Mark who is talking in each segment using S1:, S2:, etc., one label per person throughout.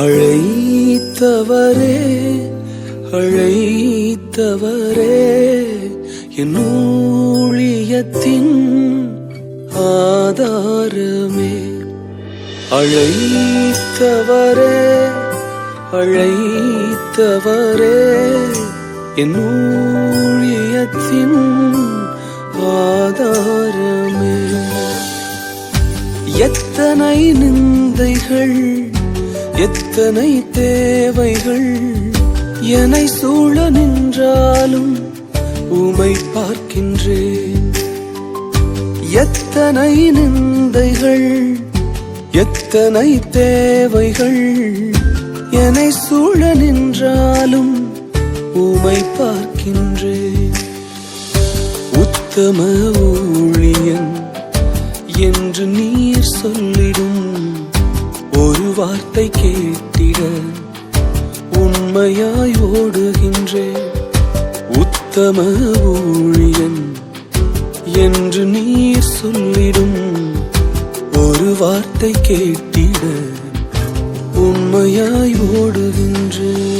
S1: அழைத்தவரே அழைத்தவரே என் ஊழியத்தின் ஆதாரமே. அழைத்தவரே அழைத்தவரே என் ஊழியத்தின் ஆதாரமே. எத்தனை நிந்தைகள் எத்தனை தேவைகள் என்னை சூழ நின்றாலும் உமை பார்க்கின்றேன். எத்தனை நிந்தைகள் எத்தனை தேவைகள் என்னை சூழ நின்றாலும் உமை பார்க்கின்றேன். உத்தம ஊழியன் என்று நீர் சொல்லிடும் ஒரு வார்த்தை கேட்டிட உண்மையாய் ஓடுகின்றேன். உத்தம ஊழியன் என்று நீர் சொல்லிடும் ஒரு வார்த்தை கேட்டிட உண்மையாய் ஓடுகின்றேன்.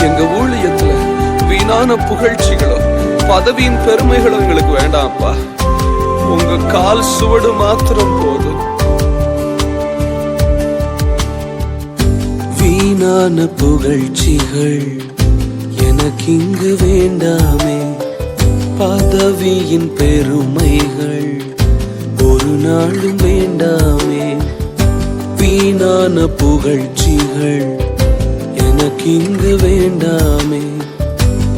S1: எங்க ஊழியத்துல வீணான புகழ்ச்சிகளும் பதவியின் பெருமைகளும் எங்களுக்கு வேண்டாம்ப்பா. உங்க கால் சுவடு மாத்திரம் போதும். வீணான புகழ்ச்சிகள் எனக்கு இங்கு வேண்டாமே. பதவியின் பெருமைகள் ஒரு நாளும் வேண்டாமே. வீணான புகழ்ச்சிகள் எனக்கு இங்கு வேண்டாமே.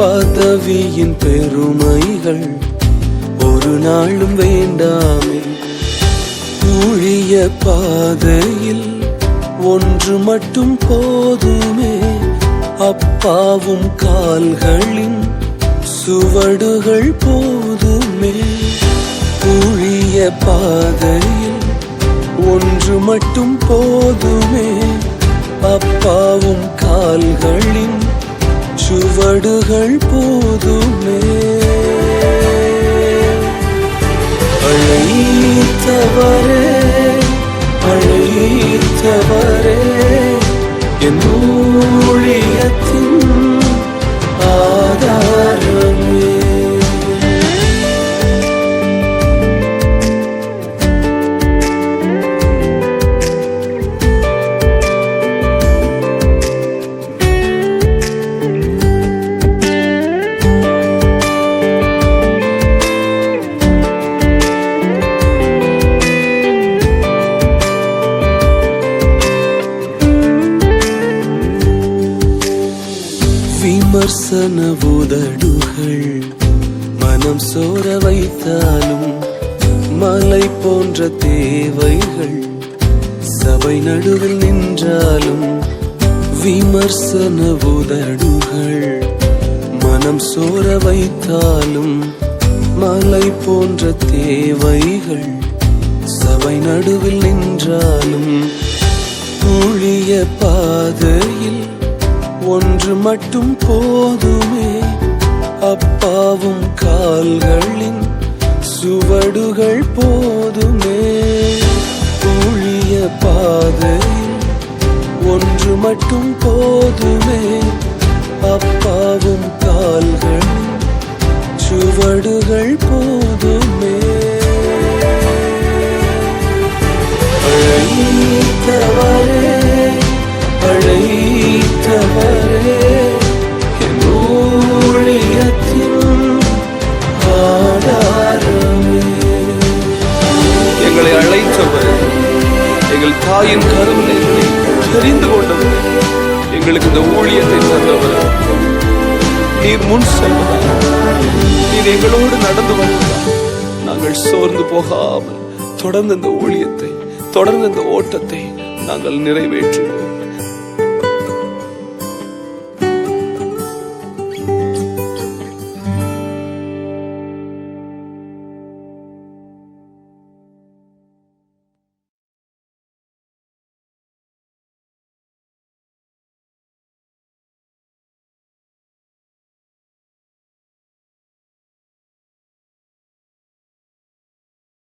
S1: பதவியின் பெருமைகள் ஒரு நாளும் வேண்டாமே. ஊழிய பாதையில் ஒன்று மட்டும் போதுமே. அப்பாவும் கால்களின் சுவடுகள் போதுமே. ஊழிய பாதையில் ஒன்று மட்டும் போதுமே. அப்பாவும் கால்களின் சுவடுகள் போதுமே. அழைத்தவரே அழைத்தவரே என் ஊழியத்தின் ஆதாரமே. விமர்சன உதடுகள் மனம் சோர வைத்தாலும் மலை போன்ற தேவைகள் சபை நடுவில் நின்றாலும். விமர்சன உதடுகள் மனம் சோர வைத்தாலும் மலை போன்ற தேவைகள் சபை நடுவில் நின்றாலும். ஊழிய பாதையில் ஒன்று மட்டும் போதுமே. அப்பாவும் கால்களின் சுவடுகள் போதுமே. ஊழிய பாதையில் ஒன்று மட்டும் போதுமே. அப்பாவும் கால்களின் சுவடுகள் போதுமே. அழைத்தவரே அழைத்தவரே என் ஊழியத்தின் ஆதாரமே. எங்களை அழைத்தவரே, எங்கள் தாயின் கருவிலே தெரிந்து கொண்டவரே, எங்களுக்கு இந்த ஊழியத்தை தந்தவரே, நீர் முன் செல்வதா, நீர் எங்களோடு நடந்து வந்ததா, நாங்கள் சோர்ந்து போகாமல் தொடர்ந்து இந்த ஊழியத்தை தொடர்ந்து இந்த ஓட்டத்தை நாங்கள் நிறைவேற்றுவோம்.